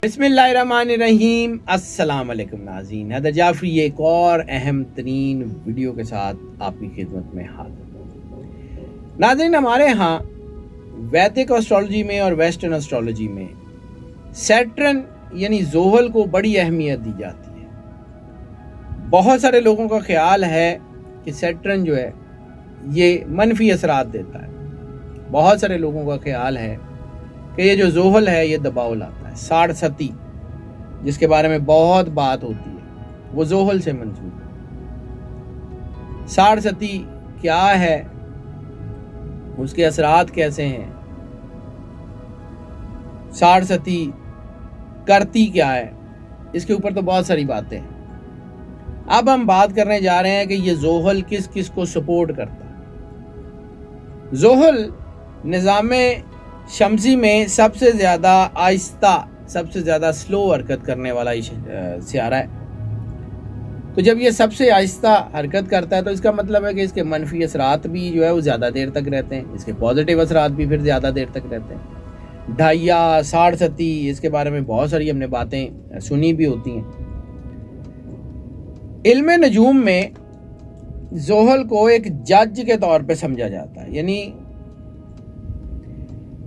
बिस्मिल्लाहिर्रहमानिर्रहीम। अस्सलाम वालेकुम नाज़रीन, हैदर जाफरी एक और अहम तरीन वीडियो के साथ आपकी खिदमत में हाजिर। नाज़रीन, हमारे यहाँ वैदिक एस्ट्रोलॉजी में और वेस्टर्न एस्ट्रोलॉजी में सैटर्न यानी जोहल को बड़ी अहमियत दी जाती है। बहुत सारे लोगों का ख्याल है कि सैटर्न जो है ये मनफी असरात देता है। बहुत सारे लोगों का ख्याल है कि ये जो जोहल है ये दबाव लाता है। 60 सती जिसके बारे में बहुत बात होती है वो जोहल से मंसूब है। 60 सती क्या है, उसके असरात कैसे हैं, 60 सती करती क्या है, इसके ऊपर तो बहुत सारी बातें हैं। अब हम बात करने जा रहे हैं कि ये जोहल किस किस को सपोर्ट करता है। जोहल निज़ामे शमसी में सबसे ज़्यादा आहिस्ता, सबसे ज़्यादा स्लो हरकत करने वाला सियारा है। तो जब ये सबसे आहिस्ता हरकत करता है तो इसका मतलब है कि इसके मनफी असरात भी जो है वो ज़्यादा देर तक रहते हैं, इसके पॉजिटिव असरात भी फिर ज़्यादा देर तक रहते हैं। ढाइया, 60 सती, इसके बारे में बहुत सारी हमने बातें सुनी भी होती हैं। इल्म नजूम में जोहल को एक जज के तौर पे समझा जाता है, यानी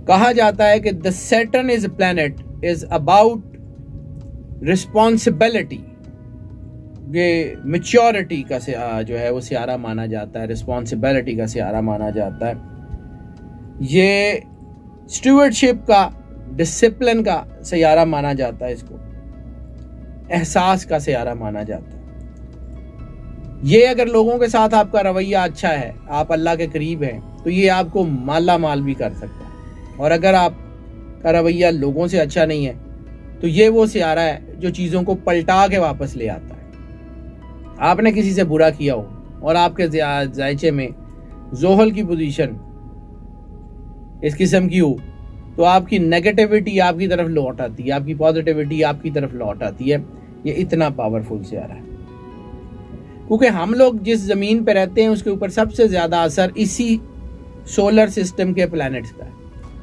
कहा जाता है कि the Saturn is planet is about responsibility. ये मैच्योरिटी का जो है वो सियारा माना जाता है, रिस्पॉन्सिबिलिटी का सियारा माना जाता है। ये स्टूवर्डशिप का, डिसिप्लिन का सियारा माना जाता है, इसको एहसास का सियारा माना जाता है। ये अगर लोगों के साथ आपका रवैया अच्छा है, आप अल्लाह के करीब हैं, तो ये आपको माला माल भी कर सकता है। और अगर आपका रवैया लोगों से अच्छा नहीं है तो ये वो सियारा है जो चीज़ों को पलटा के वापस ले आता है। आपने किसी से बुरा किया हो और आपके जायचे में जोहल की पोजीशन इस किस्म की हो तो आपकी नेगेटिविटी आपकी तरफ लौट आती है, आपकी पॉजिटिविटी आपकी तरफ लौट आती है। ये इतना पावरफुल सियारा है क्योंकि हम लोग जिस ज़मीन पर रहते हैं उसके ऊपर सबसे ज़्यादा असर इसी सोलर सिस्टम के प्लैनेट्स का है।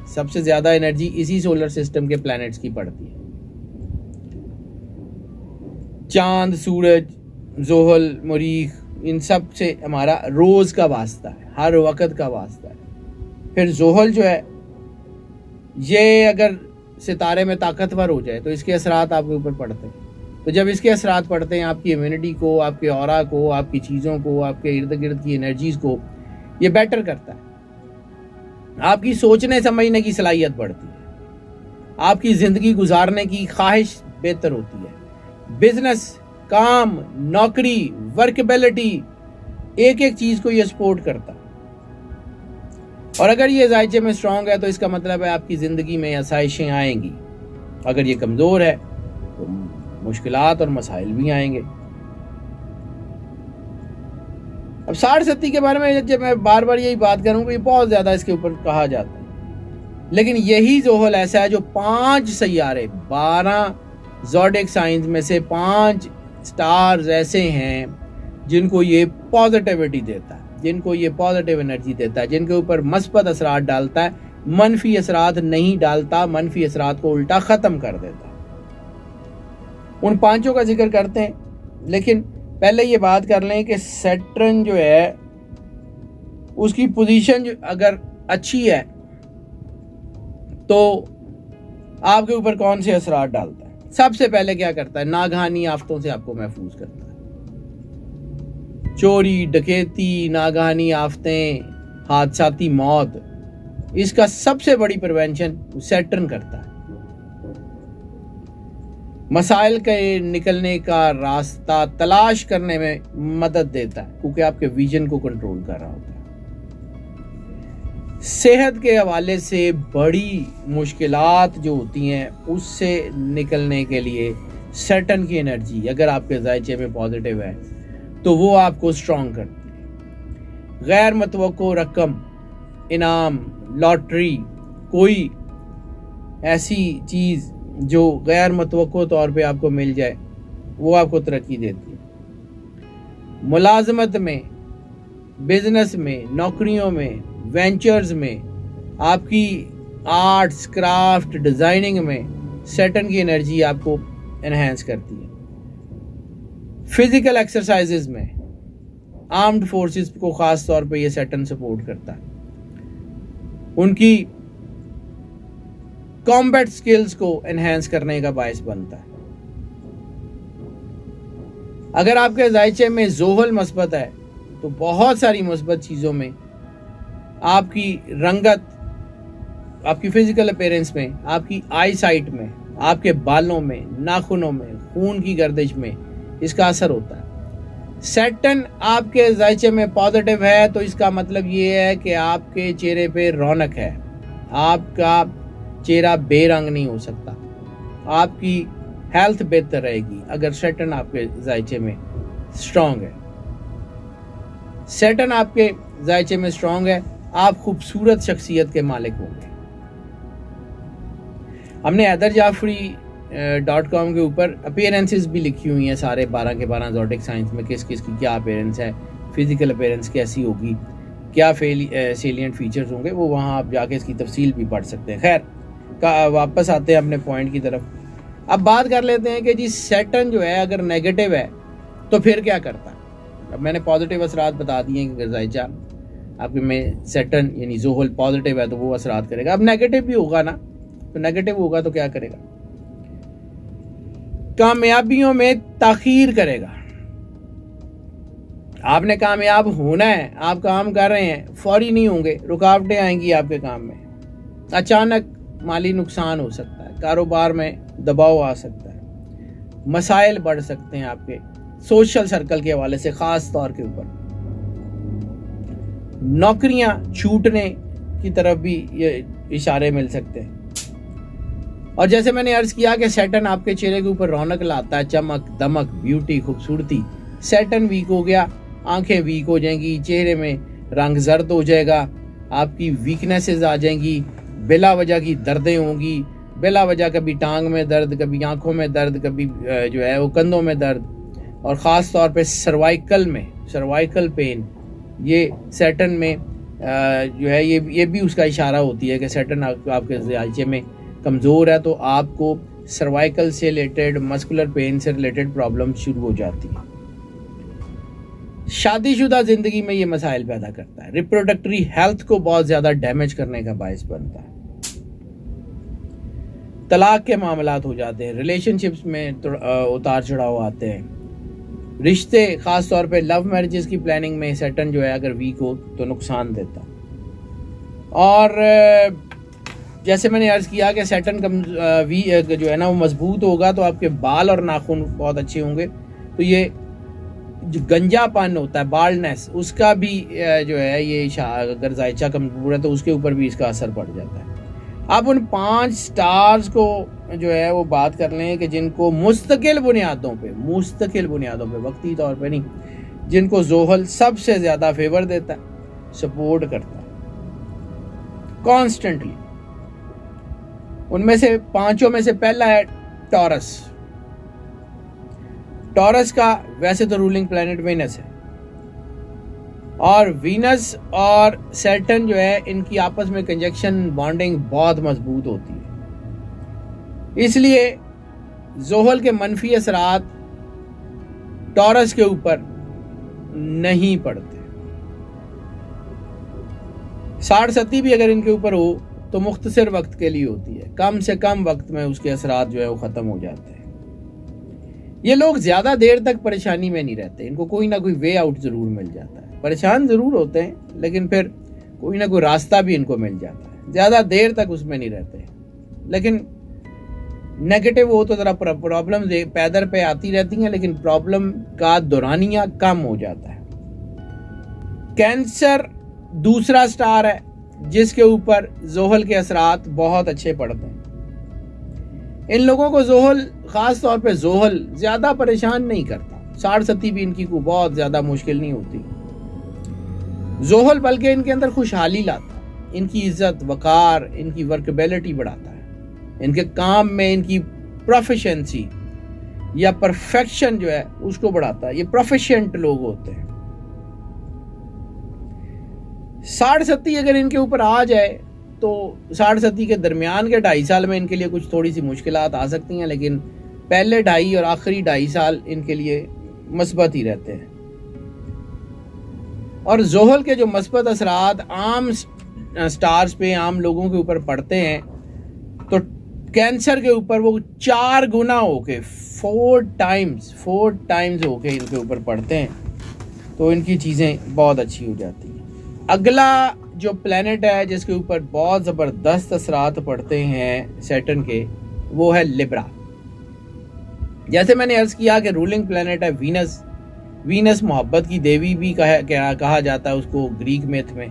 सबसे ज्यादा एनर्जी इसी सोलर सिस्टम के प्लैनेट्स की पड़ती है। चांद, सूरज, जोहल, मरीख, इन सब से हमारा रोज का वास्ता है, हर वक्त का वास्ता है। फिर जोहल जो है ये अगर सितारे में ताकतवर हो जाए तो इसके असरात आपके ऊपर पड़ते हैं। तो जब इसके असरात पड़ते हैं आपकी इम्यूनिटी को, आपके ऑरा को, आपकी चीज़ों को, आपके इर्द गिर्द की एनर्जीज को ये बेटर करता है। आपकी सोचने समझने की सलाहियत बढ़ती है, आपकी ज़िंदगी गुजारने की ख्वाहिश बेहतर होती है। बिजनेस, काम, नौकरी, वर्कबिलिटी, एक एक चीज़ को ये सपोर्ट करता है। और अगर ये जायचे में स्ट्रांग है तो इसका मतलब है आपकी ज़िंदगी में आसाइशें आएंगी। अगर ये कमज़ोर है तो मुश्किलात और मसाइल भी आएंगे। अब 60 सती के बारे में जब मैं बार बार यही बात करूँ ये बहुत ज़्यादा इसके ऊपर कहा जाता है, लेकिन यही जोहल ऐसा है जो 5 सैयारे, 12 ज़ोडिएक साइंस में से 5 स्टार्स ऐसे हैं जिनको ये पॉजिटिविटी देता है, जिनको ये पॉजिटिव एनर्जी देता है, जिनके ऊपर मस्बत असरात डालता है, मनफी असरात नहीं डालता, मनफी असरात को उल्टा ख़त्म कर देता है। उन 5 का जिक्र करते हैं, लेकिन पहले ये बात कर लें कि सैटर्न जो है उसकी पोजीशन जो अगर अच्छी है तो आपके ऊपर कौन से असरात डालता है। सबसे पहले क्या करता है, नागहानी आफतों से आपको महफूज करता है। चोरी, डकैती, नागहानी आफतें, हादसाती मौत, इसका सबसे बड़ी प्रिवेंशन सैटर्न करता है। मसाइल के निकलने का रास्ता तलाश करने में मदद देता है क्योंकि आपके विजन को कंट्रोल कर रहा होता है। सेहत के हवाले से बड़ी मुश्किलात जो होती हैं उससे निकलने के लिए सैटर्न की एनर्जी अगर आपके जायचे में पॉजिटिव है तो वो आपको स्ट्रॉन्ग करती है। गैर मतवक्को रकम, इनाम, लॉटरी, कोई ऐसी चीज़ जो गैर मतवक्को तौर पे आपको मिल जाए वो आपको तरक्की देती है। मुलाजमत में, बिजनेस में, नौकरियों में, वेंचर्स में, आपकी आर्ट्स, क्राफ्ट, डिज़ाइनिंग में सैटर्न की एनर्जी आपको एनहेंस करती है। फिजिकल एक्सरसाइजेज में आर्म्ड फोर्सेस को खास तौर पे ये सैटर्न सपोर्ट करता है, उनकी कॉम्बैट स्किल्स को एनहेंस करने का बायस बनता है। अगर आपके जायचे में जोहल मस्बत है तो बहुत सारी मस्बत चीजों में, आपकी रंगत, आपकी फिजिकल अपीयरेंस में, आपकी आई साइट में, आपके बालों में, नाखूनों में, खून की गर्दिश में इसका असर होता है। सैटर्न आपके जायचे में पॉजिटिव है तो इसका मतलब ये है कि आपके चेहरे पे रौनक है, आपका चेहरा बेरंग नहीं हो सकता, आपकी हेल्थ बेहतर रहेगी अगर सैटर्न आपके जायचे में स्ट्रांग है। सैटर्न आपके जायचे में स्ट्रांग है, आप खूबसूरत शख्सियत के मालिक होंगे। हमने हैदरजाफरी.com के ऊपर अपीयरेंसेस भी लिखी हुई हैं, सारे 12 के 12 ज़ोडिक साइंस में किस किस की क्या अपीयरेंस है, फिजिकल अपीयरेंस कैसी होगी, क्या सेलिएंट फीचर्स होंगे, वो वहाँ आप जाके इसकी तफसील भी पढ़ सकते हैं। खैर, वापस आते हैं अपने पॉइंट की तरफ। अब बात कर लेते हैं कि जी सैटर्न जो है अगर नेगेटिव है तो फिर क्या करता है। अब मैंने पॉजिटिव असरात बता दिए हैं कि जायचा आपके में सैटर्न यानी जोहल पॉजिटिव है तो वो असरात करेगा। अब नेगेटिव भी होगा ना, तो नेगेटिव होगा तो क्या करेगा, कामयाबियों में ताखीर करेगा। आपने कामयाब होना है, आप काम कर रहे हैं, फौरी नहीं होंगे, रुकावटें आएंगी आपके काम में, अचानक माली नुकसान हो सकता है, कारोबार में दबाव आ सकता है, मसाइल बढ़ सकते हैं आपके सोशल सर्कल के हवाले से, खास तौर के ऊपर नौकरियां छूटने की तरफ भी ये इशारे मिल सकते हैं। और जैसे मैंने अर्ज किया कि सैटर्न आपके चेहरे के ऊपर रौनक लाता है, चमक दमक, ब्यूटी, खूबसूरती। सैटर्न वीक हो गया, आंखें वीक हो जाएंगी, चेहरे में रंग जर्द हो जाएगा, आपकी वीकनेसेस आ जाएंगी, बिला वजह की दर्दें होंगी, बिला वजह कभी टांग में दर्द, कभी आंखों में दर्द, कभी जो है वो कंधों में दर्द, और ख़ास तौर पे सर्वाइकल पेन। ये सैटर्न में जो है ये भी उसका इशारा होती है कि सैटर्न आपके जायचे में कमज़ोर है तो आपको सर्वाइकल से रिलेटेड, मस्कुलर पेन से रिलेटेड प्रॉब्लम शुरू हो जाती है। शादीशुदा जिंदगी में ये मसाइल पैदा करता है, रिप्रोडक्टरी हेल्थ को बहुत ज़्यादा डैमेज करने का बायस बनता है, तलाक के मामलात हो जाते हैं, रिलेशनशिप्स में उतार चढ़ाव आते हैं, रिश्ते खास तौर पे लव मैरिजेस की प्लानिंग में सैटर्न जो है अगर वीक हो तो नुकसान देता। और जैसे मैंने अर्ज किया कि सैटर्न जो है ना वो मजबूत होगा तो आपके बाल और नाखून बहुत अच्छे होंगे, तो ये जो गंजापन होता है, बाल्डनेस, उसका भी जो है ये अगर जायचा कमजोर है तो उसके ऊपर भी इसका असर पड़ जाता है। अब उन 5 स्टार्स को जो है वो बात कर लें कि जिनको मुस्तकिल बुनियादों पे, वक्ती तौर पे नहीं, जिनको जोहल सबसे ज्यादा फेवर देता है, सपोर्ट करता है कॉन्स्टेंटली। उनमें से 5 में से पहला है टॉरस। टॉरस का वैसे तो रूलिंग प्लैनेट वीनस है, और वीनस और सैटर्न जो है इनकी आपस में कंजक्शन, बॉन्डिंग बहुत मजबूत होती है, इसलिए जोहल के मनफी असरात टॉरस के ऊपर नहीं पड़ते। 60-70 भी अगर इनके ऊपर हो तो मुख्तसर वक्त के लिए होती है, कम से कम वक्त में उसके असरात जो है वो ख़त्म हो जाते हैं। ये लोग ज़्यादा देर तक परेशानी में नहीं रहते, इनको कोई ना कोई वे आउट ज़रूर मिल जाता है, परेशान ज़रूर होते हैं लेकिन फिर कोई ना कोई रास्ता भी इनको मिल जाता है, ज़्यादा देर तक उसमें नहीं रहते। लेकिन नेगेटिव हो तो ज़रा प्रॉब्लम पैदर पे आती रहती हैं, लेकिन प्रॉब्लम का दौरानिया कम हो जाता है। कैंसर दूसरा स्टार है जिसके ऊपर जोहल के असरात बहुत अच्छे पड़ते हैं। इन लोगों को जोहल, खास तौर पे जोहल ज़्यादा परेशान नहीं करता, 60-70 भी इनकी को बहुत ज़्यादा मुश्किल नहीं होती। जोहल बल्कि इनके अंदर खुशहाली लाता है, इनकी इज्जत वकार, इनकी वर्कबिलिटी बढ़ाता है, इनके काम में इनकी प्रोफिशिएंसी या परफेक्शन जो है उसको बढ़ाता है। ये प्रोफिशिएंट लोग होते हैं। 60-70 अगर इनके ऊपर आ जाए तो 60-70 के दरमियान के 2.5 साल में इनके लिए कुछ थोड़ी सी मुश्किलात आ सकती हैं, लेकिन पहले 2.5 और आखिरी 2.5 साल इनके लिए मस्बत ही रहते हैं। और ज़ोहल के जो मस्बत असरात आम स्टार्स पे, आम लोगों के ऊपर पड़ते हैं, तो कैंसर के ऊपर वो 4 गुना होके 4 टाइम्स होके इनके ऊपर पड़ते हैं, तो इनकी चीज़ें बहुत अच्छी हो जाती हैं। अगला जो प्लैनेट है जिसके ऊपर बहुत ज़बरदस्त असरात पड़ते हैं सैटर्न के, वो है लिब्रा। जैसे मैंने अर्ज किया कि रूलिंग प्लैनेट है वीनस। वीनस मोहब्बत की देवी भी कहा जाता है उसको ग्रीक मिथ में।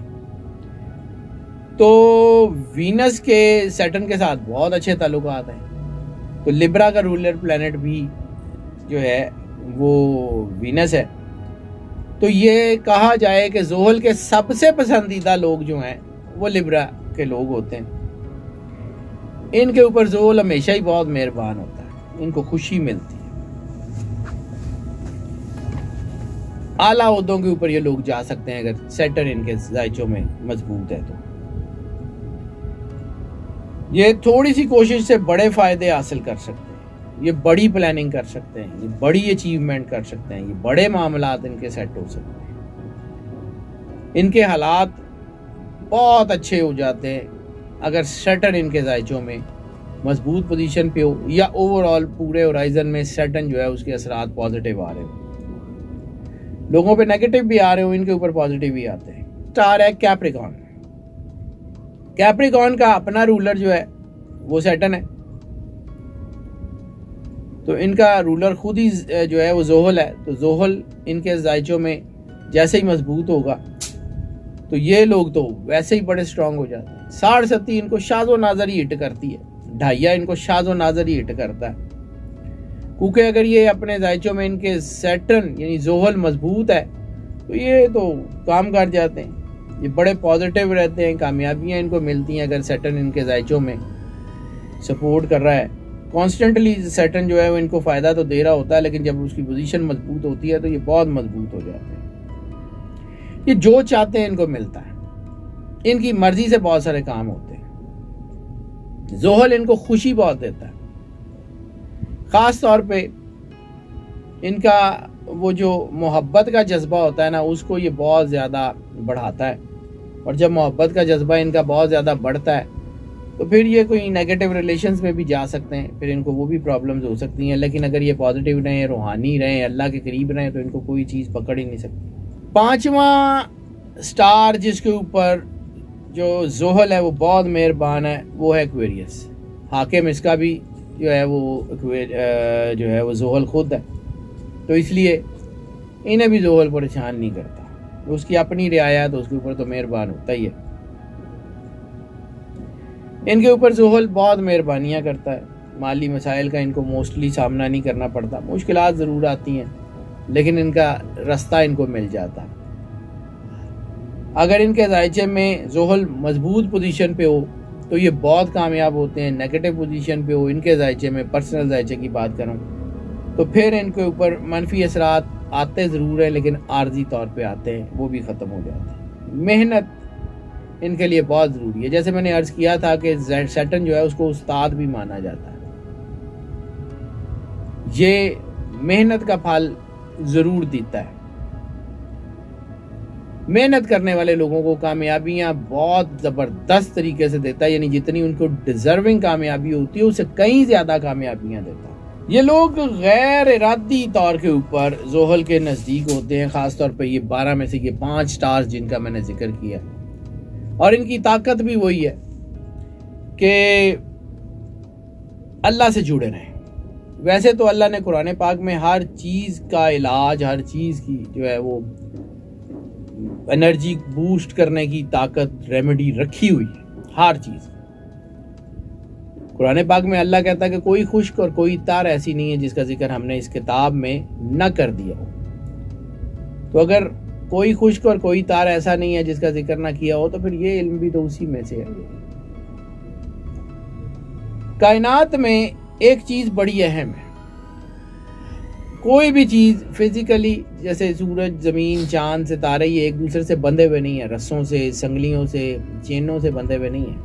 तो वीनस के सैटर्न के साथ बहुत अच्छे ताल्लुकात हैं। तो लिब्रा का रूलर प्लैनेट भी जो है वो वीनस है। तो ये कहा जाए कि ज़ोहल के सबसे पसंदीदा लोग जो हैं वो लिब्रा के लोग होते हैं। इनके ऊपर ज़ोहल हमेशा ही बहुत मेहरबान होता है, इनको खुशी मिलती है। आला ओहदों के ऊपर ये लोग जा सकते हैं अगर सैटर्न इनके जायचों में मजबूत है। तो ये थोड़ी सी कोशिश से बड़े फायदे हासिल कर सकते हैं, ये बड़ी प्लानिंग कर सकते हैं, ये बड़ी अचीवमेंट कर सकते हैं, ये बड़े मामलात इनके सेट हो सकते हैं। इनके हालात बहुत अच्छे हो जाते हैं अगर सैटर्न इनके जायचों में मजबूत पोजीशन पे हो, या ओवरऑल पूरे होराइजन में सैटर्न जो है उसके असरात पॉजिटिव आ रहे हो। लोगों पे नेगेटिव भी आ रहे हो, इनके ऊपर पॉजिटिव भी आते हैं। स्टार है कैप्रिकॉर्न। कैप्रिकॉर्न का अपना रूलर जो है वो सैटर्न है। तो इनका रूलर खुद ही जो है वो ज़ोहल है। तो ज़ोहल इनके जायचों में जैसे ही मजबूत होगा तो ये लोग तो वैसे ही बड़े स्ट्रांग हो जाते हैं। 60-70 इनको शाज़ो नाज़र ही हिट करती है, 2.5 इनको शाज़ो नाज़र ही हिट करता है। क्योंकि अगर ये अपने जायचों में इनके सैटर्न यानी ज़ोहल मजबूत है तो ये तो काम कर जाते हैं, ये बड़े पॉजिटिव रहते हैं, कामयाबियां इनको मिलती हैं अगर सैटर्न इनके जायचों में सपोर्ट कर रहा है। कॉन्स्टेंटली सैटर्न जो है वो इनको फ़ायदा तो दे रहा होता है, लेकिन जब उसकी पोजीशन मजबूत होती है तो ये बहुत मजबूत हो जाते हैं। ये जो चाहते हैं इनको मिलता है, इनकी मर्जी से बहुत सारे काम होते हैं। ज़ोहल इनको खुशी बहुत देता है, ख़ास तौर पे इनका वो जो मोहब्बत का जज्बा होता है ना, उसको ये बहुत ज़्यादा बढ़ाता है। और जब मोहब्बत का जज्बा इनका बहुत ज़्यादा बढ़ता है तो फिर ये कोई नेगेटिव रिलेशंस में भी जा सकते हैं, फिर इनको वो भी प्रॉब्लम्स हो सकती हैं। लेकिन अगर ये पॉजिटिव रहें, रूहानी रहें, अल्लाह के करीब रहें, तो इनको कोई चीज़ पकड़ ही नहीं सकती। 5वां स्टार जिसके ऊपर जो ज़ोहल है वो बहुत मेहरबान है वो है एक्वेरियस। हाकिम इसका भी जो है वो ज़ोहल खुद है, तो इसलिए इन्हें भी ज़ोहल परेशान नहीं करता। उसकी अपनी रियाया तो उसके ऊपर तो मेहरबान होता ही है। इनके ऊपर ज़ोहल बहुत मेहरबानियाँ करता है। माली मसाइल का इनको मोस्टली सामना नहीं करना पड़ता, मुश्किलात ज़रूर आती हैं लेकिन इनका रास्ता इनको मिल जाता है। अगर इनके जायचे में ज़ोहल मजबूत पोजीशन पे हो तो ये बहुत कामयाब होते हैं। नेगेटिव पोजीशन पे हो इनके जायचे में, पर्सनल जायचे की बात करूँ तो फिर इनके ऊपर मनफी असरात आते ज़रूर है, लेकिन आर्जी तौर पे आते हैं, वो भी ख़त्म हो जाते हैं। मेहनत इनके लिए बहुत ज़रूरी है। जैसे मैंने अर्ज़ किया था कि सैटर्न जो है उसको उस्ताद भी माना जाता है। ये मेहनत का फल ज़रूर देता है। मेहनत करने वाले लोगों को कामयाबियाँ बहुत ज़बरदस्त तरीके से देता है, यानी जितनी उनको डिज़र्विंग कामयाबी होती है उससे कहीं ज़्यादा कामयाबियाँ देता है। ये लोग गैर इरादी तौर के ऊपर ज़ोहल के नज़दीक होते हैं, ख़ास तौर पे ये 12 में से ये 5 स्टार्स जिनका मैंने जिक्र किया। और इनकी ताकत भी वही है कि अल्लाह से जुड़े रहें। वैसे तो अल्लाह ने कुरान पाक में हर चीज़ का इलाज, हर चीज़ की जो है वो एनर्जी बूस्ट करने की ताकत, रेमेडी रखी हुई है हर चीज़। कुरान पाक में अल्लाह कहता है कि कोई खुश्क और कोई तार ऐसी नहीं है जिसका जिक्र हमने इस किताब में न कर दिया हो। तो अगर कोई खुश्क और कोई तार ऐसा नहीं है जिसका जिक्र ना किया हो तो फिर ये इल्म भी तो उसी में से है। कायनात में एक चीज बड़ी अहम है। कोई भी चीज फिजिकली जैसे सूरज, जमीन, चांद, सितारे, ये एक दूसरे से बंधे हुए नहीं है, रस्सों से, संगलियों से, चेनों से बंधे हुए नहीं है।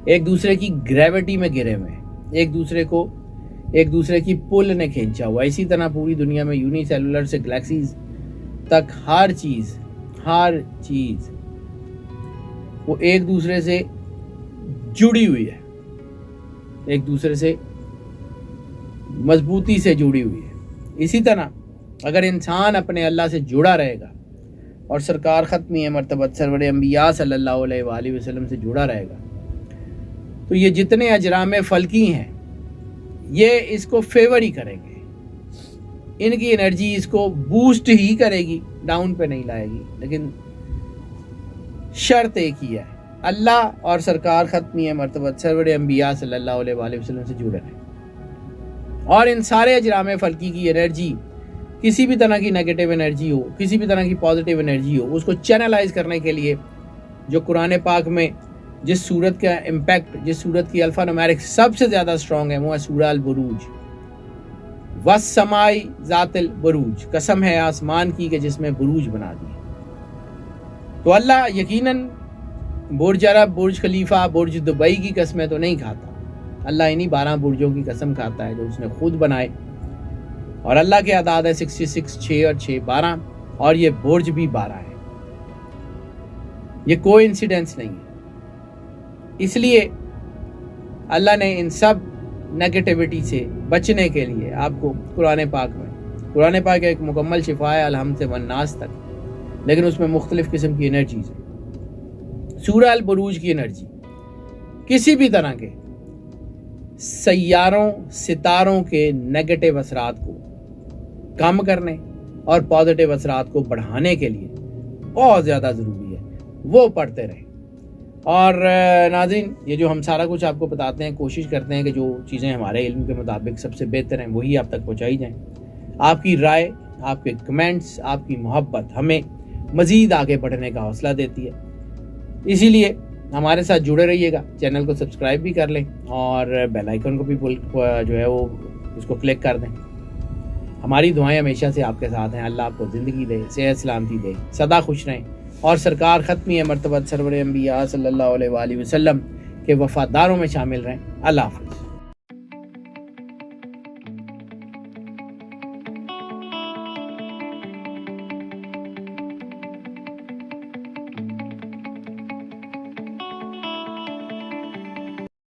एक दूसरे की ग्रेविटी में गिरे हुए हैं, एक दूसरे की पुल ने खींचा हुआ। इसी तरह पूरी दुनिया में यूनिसेलुलर से गैलेक्सीज तक हर चीज वो एक दूसरे से जुड़ी हुई है, एक दूसरे से मजबूती से जुड़ी हुई है। इसी तरह अगर इंसान अपने अल्लाह से जुड़ा रहेगा और सरकार ख़त्मी मरतबत सरवर अंबिया सल्लल्लाहु अलैहि वसल्लम से जुड़ा रहेगा, तो ये जितने अजराम फल्की हैं ये इसको फेवर ही करेंगे, इनकी एनर्जी इसको बूस्ट ही करेगी, डाउन पे नहीं लाएगी। लेकिन शर्त एक ही है, अल्लाह और सरकार ख़त्मी मरतबत सरवर अंबिया सल्लल्लाहु अलैहि वसल्लम से जुड़े रहें। और इन सारे अजराम फल्की की एनर्जी, किसी भी तरह की नेगेटिव एनर्जी हो, किसी भी तरह की पॉजिटिव एनर्जी हो, उसको चैनलाइज करने के लिए जो कुरान पाक में जिस सूरत का इम्पैक्ट, जिस सूरत की अल्फा नुमेरिक सबसे ज़्यादा स्ट्रॉन्ग है, वो है सूरह अल बुरूज। वस्समाई ज़ातिल बुरूज, कसम है आसमान की कि जिसमें बुरूज बना दिए। तो अल्लाह यकीनन बुर्ज अरब, बुर्ज खलीफा, बुर्ज दुबई की कसमें तो नहीं खाता। अल्लाह इन्हीं 12 बुर्जों की कसम खाता है जो उसने खुद बनाए। और अल्लाह के आदाद है 66, 6 और 6 12, और ये बुर्ज भी 12 है। ये कोई इंसिडेंस नहीं है। इसलिए अल्लाह ने इन सब नेगेटिविटी से बचने के लिए आपको कुरान पाक एक मुकम्मल शिफा है अलहम से वन्नास तक, लेकिन उसमें मुख्तलिफ किस्म की एनर्जीज है। सूरह अल बुरूज की एनर्जी किसी भी तरह के सैयारों सितारों के नेगेटिव असरात को कम करने और पॉजिटिव असरात को बढ़ाने के लिए बहुत ज़्यादा ज़रूरी है, वो पढ़ते रहें। और नाज़रीन, ये जो हम सारा कुछ आपको बताते हैं, कोशिश करते हैं कि जो चीज़ें हमारे इल्म के मुताबिक सबसे बेहतर हैं वही आप तक पहुँचाई जाएँ। आपकी राय, आपके कमेंट्स, आपकी मोहब्बत हमें मज़ीद आगे बढ़ने का हौसला देती है। इसीलिए हमारे साथ जुड़े रहिएगा, चैनल को सब्सक्राइब भी कर लें और बेल आइकन को भी जो है वो उसको क्लिक कर दें। हमारी दुआएं हमेशा से आपके साथ हैं। अल्लाह आपको ज़िंदगी दे, सेहत सलामती दे, सदा खुश रहें और सरकार ख़त्मी मरतबत सरवर अंबिया सल्लल्लाहु अलैहि वसल्लम के वफ़ादारों में शामिल रहें। अल्लाह हाफ़िज़।